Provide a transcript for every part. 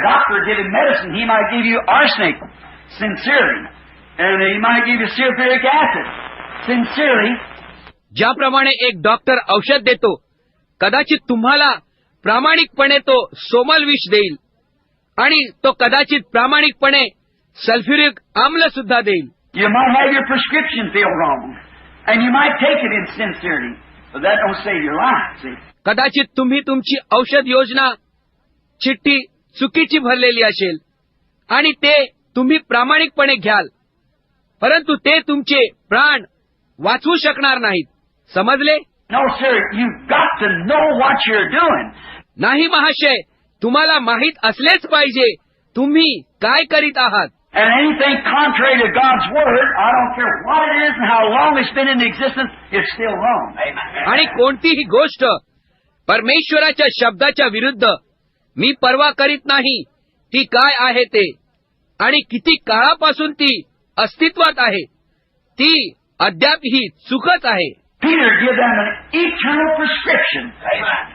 doctor giving medicine, he might give you arsenic, sincerely. And he might give you sulfuric acid, sincerely. ज्याप्रमाणे एक doctor औषध देतो, कदाचित तुम्हाला प्रामाणिकपणे तो सोमल विष देईल आणि तो कदाचित प्रामाणिकपणे सल्फ्युरिक आम्ल सुद्धा देईल. You might have your prescription filled wrong, and you might take it insincerely, but that don't save your life, see? कदाचित तुम्ही तुमची औषध योजना चिठ्ठी चुकीची भरलेली असेल आणि ते तुम्ही प्रामाणिकपणे घ्याल, परंतु ते तुमचे प्राण वाचवू शकणार नाहीत. समजले? No, sir, you've got to know what you're doing. नाही महाशय, तुम्हाला माहित असलेच पाहिजे तुम्ही काय करीत आहात. And anything contrary to God's word, I don't care what it is and how long it's been in existence, it's still wrong. आणि कोणतीही गोष्ट परमेश्वराच्या शब्दाच्या विरुद्ध मी पर्वा करीत नाही ती काय आहे ते आणि किती काळापासून ती अस्तित्वात आहे, ती अद्यापही चूकच आहे. Peter gave them an eternal prescription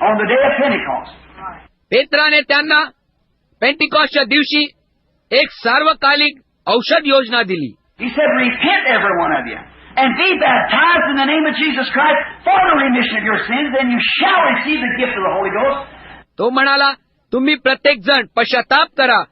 on the day of Pentecost. पेत्राने त्यांना पेंटिकॉस्टच्या दिवशी एक सार्वकालिक औषध योजना दिली. He said, repent every one of you and be baptized in the name of Jesus Christ for the remission of your sins, then you shall receive the gift of the Holy Ghost. तो म्हणाला, तुम्ही प्रत्येक जण पश्चाताप करा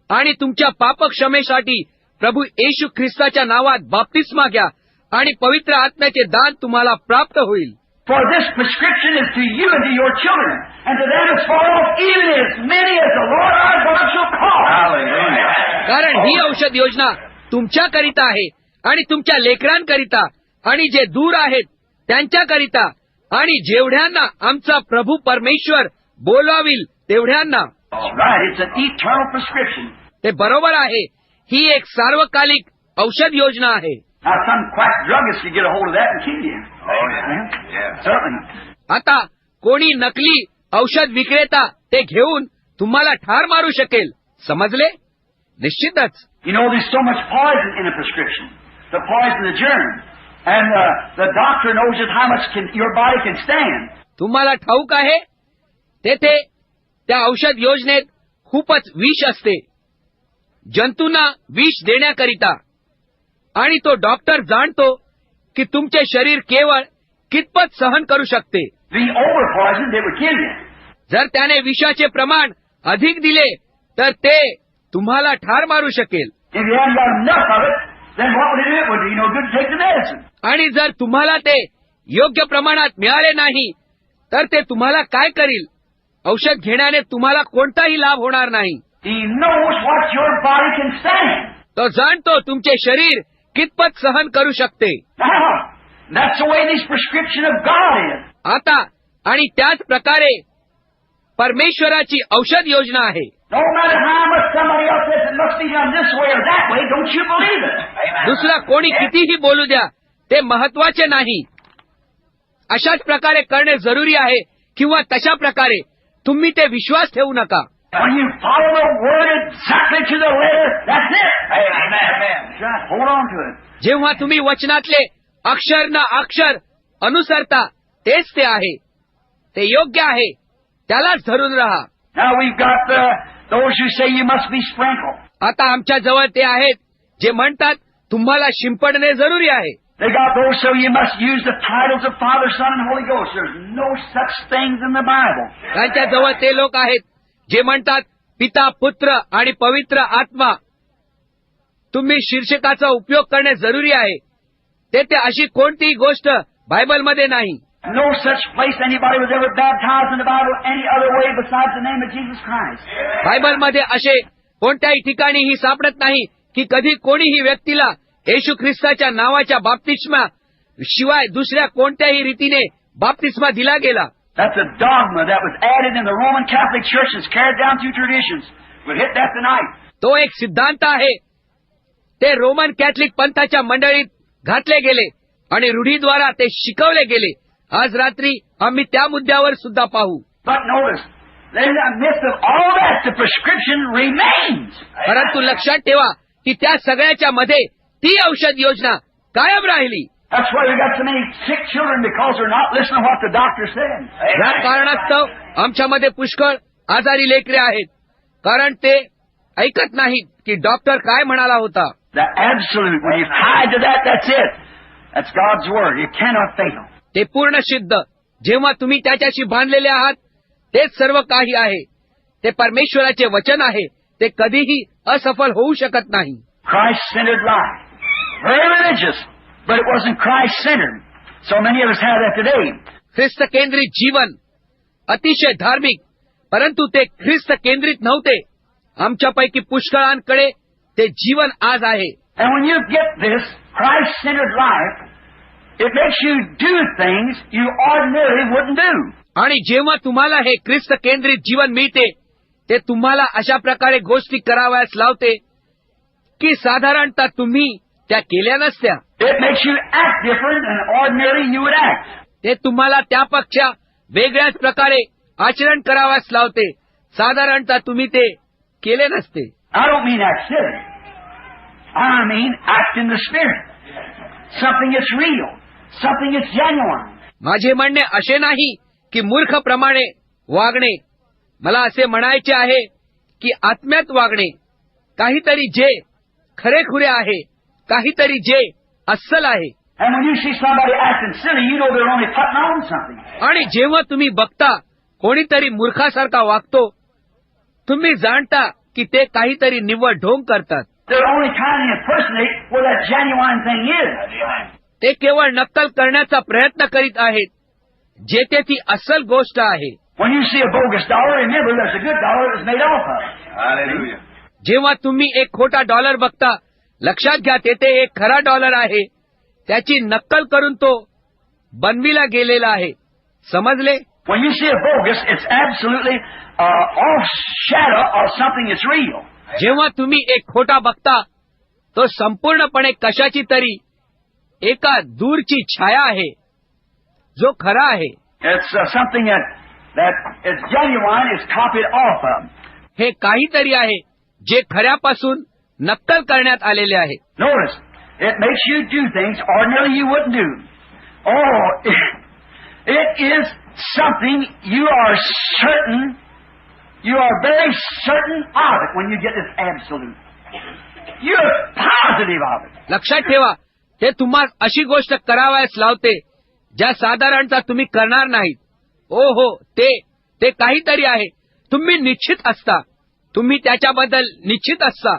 आणि तुमच्या पापक्षमेसाठी प्रभू येशू ख्रिस्ताच्या नावात बाप्तिस्मा घ्या आणि पवित्र आत्म्याचे दान तुम्हाला प्राप्त होईल. For this prescription is to you and to your children, and to them as far off, even as many as the Lord our God shall call. Hallelujah. कारण ही औषध योजना तुमच्याकरिता आहे आणि तुमच्या लेकरांकरिता आणि जे दूर आहेत त्यांच्याकरिता आणि जेवढ्यांना आमचा प्रभू परमेश्वर बोलाविल तेवढ्यांना. Right, it's an eternal prescription. ते बरोबर आहे, ही एक सार्वकालिक औषध योजना आहे. Now, some quack druggist could get a hold of that and kill you. Oh, yeah. Certainly. आता कोणी नकली औषध विक्रेता ते घेऊन तुम्हाला ठार मारू शकेल. समजले? निश्चितच. You know, there's so much poison in a prescription. The poison, the germ. And the doctor knows just how much your body can stand. तुम्हाला ठाऊक आहे, तेथे त्या औषध योजनेत खूपच विष असते, जंतूंना विष देण्याकरिता. आणि तो डॉक्टर जाणतो की तुमचे शरीर केवळ कितपत सहन करू शकते. जर त्याने विषाचे प्रमाण अधिक दिले तर ते तुम्हाला ठार मारू शकेल. आणि जर तुम्हाला ते योग्य प्रमाणात मिळाले नाही तर ते तुम्हाला काय करील? औषध घेण्याने तुम्हाला कोणताही लाभ होणार नाही. तो जाणतो तुमचे शरीर कितपत सहन करू शकते. आता आणि त्याच प्रकारे परमेश्वराची औषध योजना आहे. दुसरा कोणी कितीही बोलू द्या, ते महत्वाचे नाही. अशाच प्रकारे करणे जरुरी आहे किंवा तशा प्रकारे तुम्ही ते विश्वास ठेवू नका. When you follow the word exactly to the letter, that's it. Amen. Hold on to it. जेव्हा तुम्ही वचनातले अक्षर न अक्षर अनुसरता तेच ते आहे, ते योग्य आहे, त्यालाच धरून राहा. Now we've got those who say you must be sprinkled. आता आमच्या जवळ ते आहेत जे म्हणतात तुम्हाला शिंपडणे जरुरी आहे. They got those so you must use the titles of Father, Son, and Holy Ghost. There's no such things in the Bible. त्यांच्या जवळ ते लोक आहेत जे म्हणतात पिता, पुत्र आणि पवित्र आत्मा. तुम्ही शीर्षकाचा उपयोग करणे जरुरी आहे. तेथे अशी कोणतीही गोष्ट बायबलमध्ये नाही. No such place anybody was ever baptized in the Bible any other way besides the name of Jesus Christ. बायबलमध्ये असे कोणत्याही ठिकाणीही सापडत नाही की कधी कोणीही व्यक्तीला येशू ख्रिस्ताच्या नावाच्या बाप्तिस्मा शिवाय दुसऱ्या कोणत्याही रीतीने बाप्तिस्मा दिला गेला. That's a dogma that was added in the Roman Catholic Church and carried down through traditions. We'll hit that tonight. तो एक सिद्धांत आहे, ते रोमन कॅथलिक पंथाच्या मंडळीत घातले गेले आणि रूढीद्वारा ते शिकवले गेले. आज रात्री आम्ही त्या मुद्द्यावर सुद्धा पाहू. But notice, in the midst of all that, the prescription remains. परंतु लक्षात ठेवा की त्या सगळ्याच्या मध्ये ती औषध योजना कायम राहिली. That's why we got so many sick children, because they're not listening to what the doctor said. या कारणास्तव आमच्यामध्ये पुष्कळ आजारी लेकरे आहेत, कारण ते ऐकत नाहीत की डॉक्टर काय म्हणाला होता. The absolute, when you're tied to that, that's it. That's God's Word. You cannot fail. ते पूर्ण सिद्ध. जेव्हा तुम्ही त्याच्याशी बांधलेले आहात तेच सर्व काही आहे. ते परमेश्वराचे वचन आहे. ते कधीही असफल होऊ शकत नाही. Christ-centered life. Very religious, but it wasn't Christ-centered. So many of us have that today. ख्रिस्त केंद्रित जीवन अतिशय धार्मिक, परंतु ते ख्रिस्त केंद्रित नव्हते. आमच्यापैकी पुष्कळांकडे ते जीवन आज आहे. And when you get this Christ-centered life, it makes you do things you ordinarily wouldn't do. आणि जेव्हा तुम्हाला हे ख्रिस्त केंद्रित जीवन मिळते ते तुम्हाला अशा प्रकारे गोष्टी करावयास लावते की साधारणतः तुम्ही त्या केल्या नसत्या. It makes you act different than ordinarily you would act. ते तुम्हाला त्यापेक्षा वेगळ्याच प्रकारे आचरण करावयास लावते. साधारणतः तुम्ही ते केले नसते. I don't mean act silly. I mean act in the Spirit. Something that's real. Something that's genuine. माझे म्हणणे असे नाही की मूर्खप्रमाणे वागणे. मला असे म्हणायचे आहे की आत्म्यात वागणे. काहीतरी जे खरेखुरे आहे, काहीतरी जे अस्सल आहे. And when you see somebody acting silly, you know they're only putting on something. आणि जेव्हा तुम्ही बघता कोणीतरी मूर्खासारखा वागतो, तुम्ही जाणता की ते काहीतरी निव्वळ ढोंग करतात. They're only trying to impersonate what that genuine thing is. ते केवळ नक्कल करण्याचा प्रयत्न करीत आहेत, जेथे ती अस्सल गोष्ट आहे. When you see a bogus dollar, remember there's a good dollar that's made off of it. Hallelujah. जेव्हा तुम्ही एक खोटा डॉलर बघता, लक्षात घ्या तेथे एक खरा डॉलर आहे. त्याची नक्कल करून तो बनविला गेलेला आहे. समजले? When you see a bogus, it's absolutely off shadow of something that's real. जेव्हा तुम्ही एक खोटा बघता, तो संपूर्णपणे कशाची तरी एका दूरची छाया आहे, जो खरा आहे. It's something that is genuine, is copied off of. हे काहीतरी आहे जे खऱ्यापासून नक्कल करण्यात आलेले आहे. Notice, it makes you do things ordinarily you wouldn't do. Oh, it is something you are certain, you are very certain of it when you get this absolute. You're positive of it. लक्षात ठेवा, ते तुम्हाला अशी गोष्ट करावयास लावते ज्या साधारणतः तुम्ही करणार नाहीत. ओ हो, ते काहीतरी आहे. तुम्ही निश्चित असता, तुम्ही त्याच्याबद्दल निश्चित असता.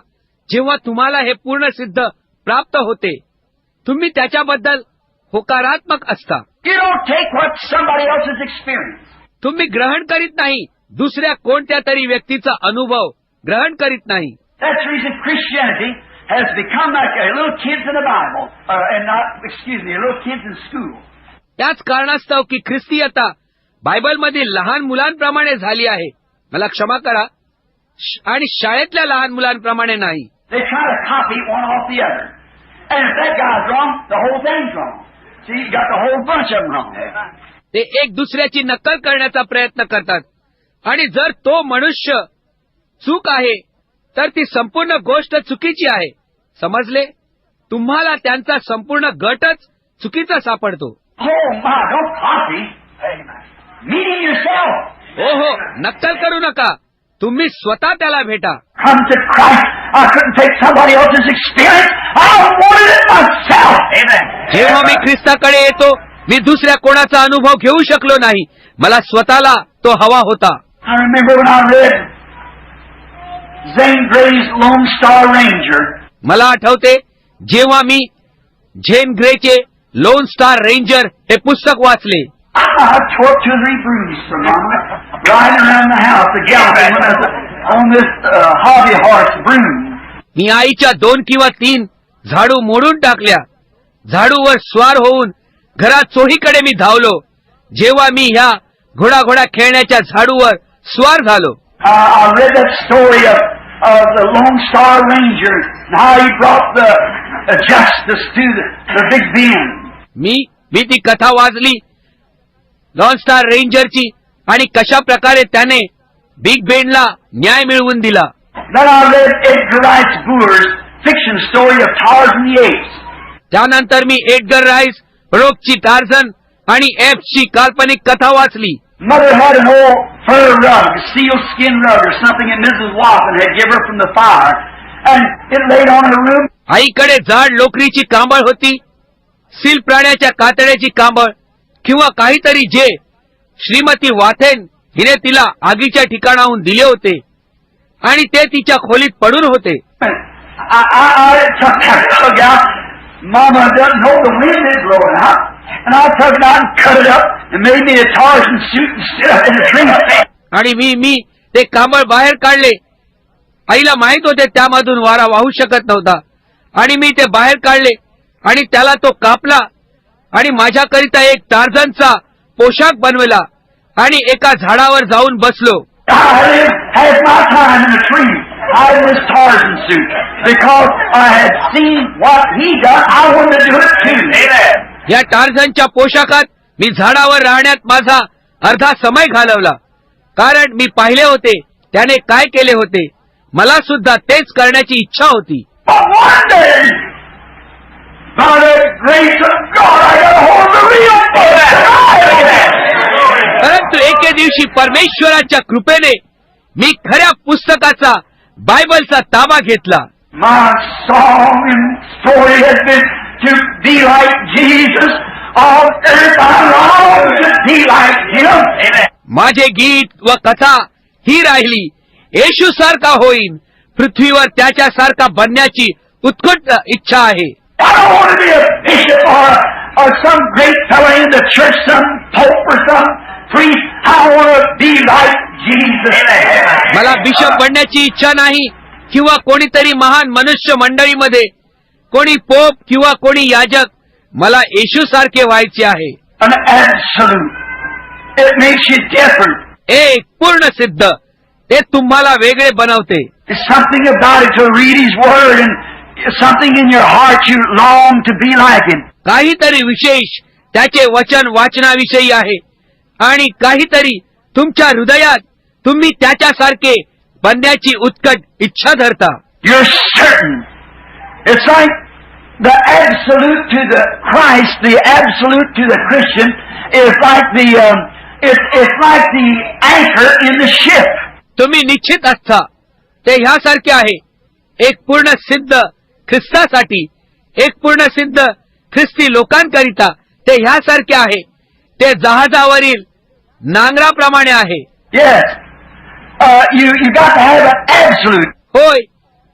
जेव्हा तुम्हाला हे पूर्ण सिद्ध प्राप्त होते, तुम्ही त्याच्याबद्दल होकारात्मक असता. You don't take what somebody else has experienced. तुम्ही ग्रहण करीत नाही, दुसऱ्या कोणत्या तरी व्यक्तीचा अनुभव ग्रहण करीत नाही. That's the reason Christianity has become like little kids in the Bible, little kids in school. त्याच कारणास्तव की ख्रिस्तीयता बायबलमधील लहान मुलांप्रमाणे झाली आहे. मला क्षमा करा, आणि शाळेतल्या लहान मुलांप्रमाणे नाही. They try to copy one off the other. And if that guy's wrong, the whole thing's wrong. See, you got the whole bunch of them wrong. ते एक दुसऱ्याची नक्कल करण्याचा प्रयत्न करतात, आणि जर तो मनुष्य चूक आहे तर ती संपूर्ण गोष्ट चुकीची आहे. समजले? तुम्हाला त्यांचा संपूर्ण गटच चुकीचा सापडतो. Oh my, don't copy. Meeting yourself. हो, नक्कल करू नका. तुम्ही स्वतः त्याला भेटा. Come to Christ. I couldn't take somebody else's experience. I wanted it myself. Amen. जेव्हा मी ख्रिस्ताकडे येतो, मी दुसऱ्या कोणाचा अनुभव घेऊ शकलो नाही. मला स्वतःला तो हवा होता. I remember when I read Zane Grey's Lone Star Ranger. मला आठवते जेव्हा मी झेन ग्रेचे लोन स्टार रेंजर हे पुस्तक वाचले. I tore 2 or 3 bruises from Mama, riding around the house, the galloping on this hobby horse broom. मी आईच्या 2 किंवा 3 झाडू मोडून टाकल्या. झाडूवर स्वार होऊन घरात चोहीकडे मी धावलो, जेव्हा मी ह्या घोडा खेळण्याच्या झाडूवर स्वार झालो. I read that story of the Lone Star Ranger, and how he brought the justice to the Big Bend. मी ती कथा वाचली लॉन स्टार रेंजरची, आणि कशा प्रकारे त्याने बिग बेंडला न्याय मिळवून दिला. Then I read Edgar Rice Burroughs' fiction story of Tarzan the Apes. त्यानंतर मी एडगर राईस ब्रोकची टार्झन आणि एप्सची काल्पनिक कथा वाचली. Mother had an old fur rug, a sealskin rug or something that Mrs. Watson had given her from the fire, and it laid on her room. आईकडे जाड लोकरीची कांबळ होती, seal प्राण्याच्या कातड्याची कांबळ किंवा काहीतरी जे श्रीमती वाथेन हिने तिला आगीच्या ठिकाणाहून दिले होते आणि ते तिच्या खोलीत पडून होते. I took that rug out. Mama doesn't know the wind is blowing out. And I took it out and cut it up and made me a Tarzan suit and stood up in the tree. आणि मी ते कांबळ बाहेर काढले. आईला माहित होते त्यामधून वारा वाहू शकत नव्हता आणि मी ते बाहेर काढले आणि त्याला तो कापला आणि माझ्याकरिता एक टार्झनचा पोशाख बनवला आणि एका झाडावर जाऊन बसलो. I had my time in the tree. I was Tarzan suit because I had seen what he done. I wanted to do it too. या टार्झनच्या पोशाखात मी झाडावर राहण्यात माझा अर्धा समय घालवला, कारण मी पाहिले होते त्याने काय केले होते. मला सुद्धा तेच करण्याची इच्छा होती. But one day, by the grace of God, I got a hold of the real book. परंतु एके दिवशी परमेश्वराच्या कृपेने मी खऱ्या पुस्तकाचा बायबलचा ताबा घेतला. My song and story has been to be like Jesus on earth. I long to be like Him. माझे गीत व कथा ही राहिली, येशू सारखा होईन, पृथ्वीवर त्याच्यासारखा बनण्याची उत्कट इच्छा आहे. I don't want to be a bishop or some great fellow in the church, some pope or some priest. I want to be like Jesus. मला बिशप बनण्याची इच्छा नाही किंवा कोणीतरी महान मनुष्य मंडळीमध्ये कोणी पोप किंवा कोणी याजक. मला येशू सारखे व्हायचे आहे. An absolute. It makes you different. एक पूर्ण सिद्ध, ते तुम्हाला वेगळे बनवते. There's something about it to read His Word and something in your heart you long to be like Him. काहीतरी विशेष त्याचे वचन वाचनाविषयी आहे आणि काहीतरी तुमच्या हृदयात तुम्ही त्याच्यासारखे बनण्याची उत्कट इच्छा धरता. You're certain. It's like the absolute to the Christ, the absolute to the Christian is like it's like the anchor in the ship. तुम्ही निश्चित असता ते ह्यासारखे आहे. एक पूर्ण सिद्ध ख्रिस्तासाठी, एक पूर्ण सिद्ध ख्रिस्ती लोकांकरिता ते ह्यासारखे आहे. ते जहाजावरील नांगराप्रमाणे आहे. Yes. You got to have an absolute. होय,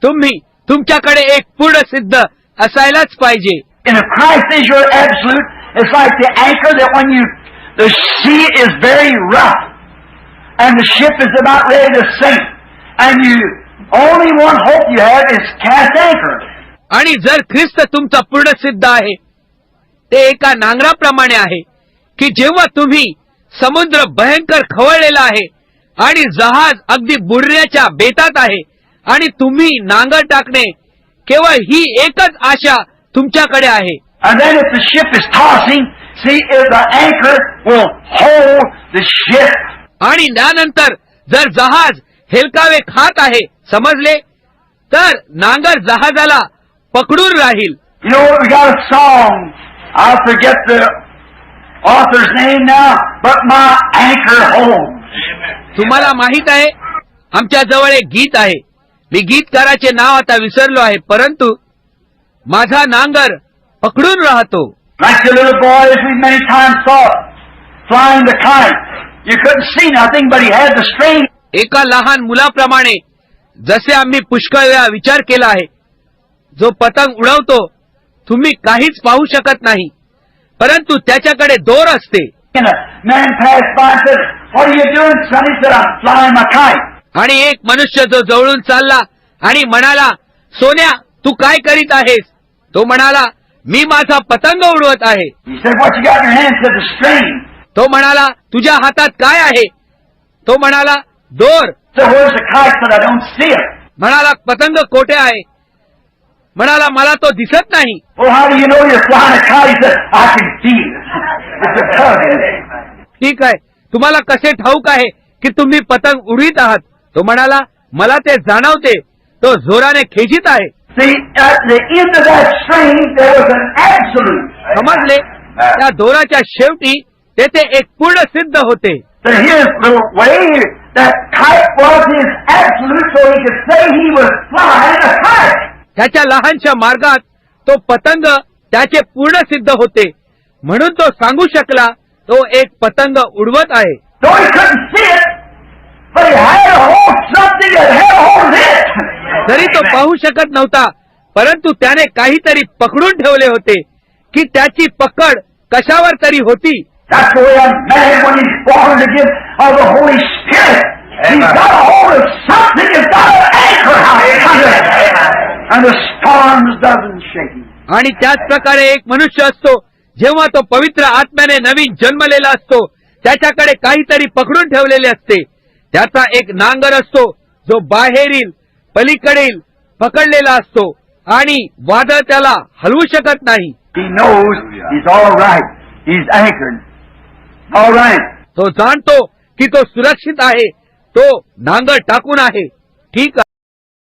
तुम्ही तुमच्याकडे एक पूर्ण सिद्ध असायलाच पाहिजे. And if Christ is your absolute, it's like the anchor that when the sea is very rough and the ship is about ready to sink and only one hope you have is cast anchor. आणि जर ख्रिस्त तुमचा पूर्ण सिद्ध आहे, ते एका नांगराप्रमाणे आहे की जेव्हा तुम्ही समुद्र भयंकर खवळलेला आहे आणि जहाज अगदी बुडण्याच्या बेतात आहे आणि तुम्ही नांगर टाकणे, केवळ ही एकच आशा तुमच्याकडे आहे. And then if the ship is tossing, see if the anchor will hold the ship. आणि त्यानंतर जर जहाज हेलकावे खात आहे, समजले, तर नांगर जहाजाला पकडून राहील. You know, we got a song. I forget the author's name now, but my anchor holds. तुम्हाला माहित आहे, आमच्या जवळ एक गीत आहे. मी गीतकाराचे नाव आता विसरलो आहे, परंतु माझा नांगर पकडून राहतो. Like the little boy as we many times saw flying the kite. You couldn't see nothing, but he had the string. एका लहान मुलाप्रमाणे जसे आम्ही पुष्कळ वेळा विचार केला आहे, जो पतंग उडवतो, तुम्ही काहीच पाहू शकत नाही, परंतु त्याच्याकडे दोर असते. And a man passed by and said, "What are you doing, son?" He said, "I'm flying my kite." आणि एक मनुष्य जो जवळून चालला आणि म्हणाला, "सोन्या, तू काय करीत आहेस?" तो म्हणाला, "मी माझा पतंग उडवत आहे." He said, "What you got in your hand?" He said, "The string." तो म्हणाला, "तुझ्या हातात काय आहे?" तो म्हणाला, "दोर." He said, "Where's the kite?" He said, "I don't see it." म्हणाला, "पतंग कोठे आहे?" म्हणाला, "मला तो दिसत नाही." "Well, how do you know you're flying a kite?" He said, "I can feel it. It's a tug." ठीक आहे, तुम्हाला कसे ठाऊक आहे की तुम्ही पतंग उडवीत आहात? तो म्हणाला, "मला ते जाणवते, तो जोराने खेचीत आहे." See, at the end of that string, there was an absolute. समजले? त्या दोराच्या शेवटी तेथे एक पूर्ण सिद्ध होते. that his little way, that kite was his absolute, so he could say he was flying a kite. त्याच्या लहानशा मार्गात तो पतंग त्याचे पूर्ण सिद्ध होते, म्हणून तो सांगू शकला तो एक पतंग उडवत आहे. Though he couldn't see it, but he had a hold something that had a hold of it. जरी तो पाहू शकत नव्हता, परंतु त्याने काहीतरी पकडून ठेवले होते की त्याची पकड कशावर तरी होती. That's the way a man, when he's born again of the Holy Spirit, he's got a hold of something, he's got an anchor out, and the storms doesn't shake him. आणि त्याच प्रकारे एक मनुष्य असतो, जेव्हा तो पवित्र आत्म्याने नवीन जन्मलेला असतो, त्याच्याकडे काहीतरी पकडून ठेवलेले असते. त्याचा एक नांगर असतो जो बाहेरील पलीकडील पकडलेला असतो आणि वादळ त्याला हलवू शकत नाही. He knows he's all right. He's anchored. All right. तो जाणतो की तो सुरक्षित आहे, तो नांगर टाकून आहे. ठीक आहे.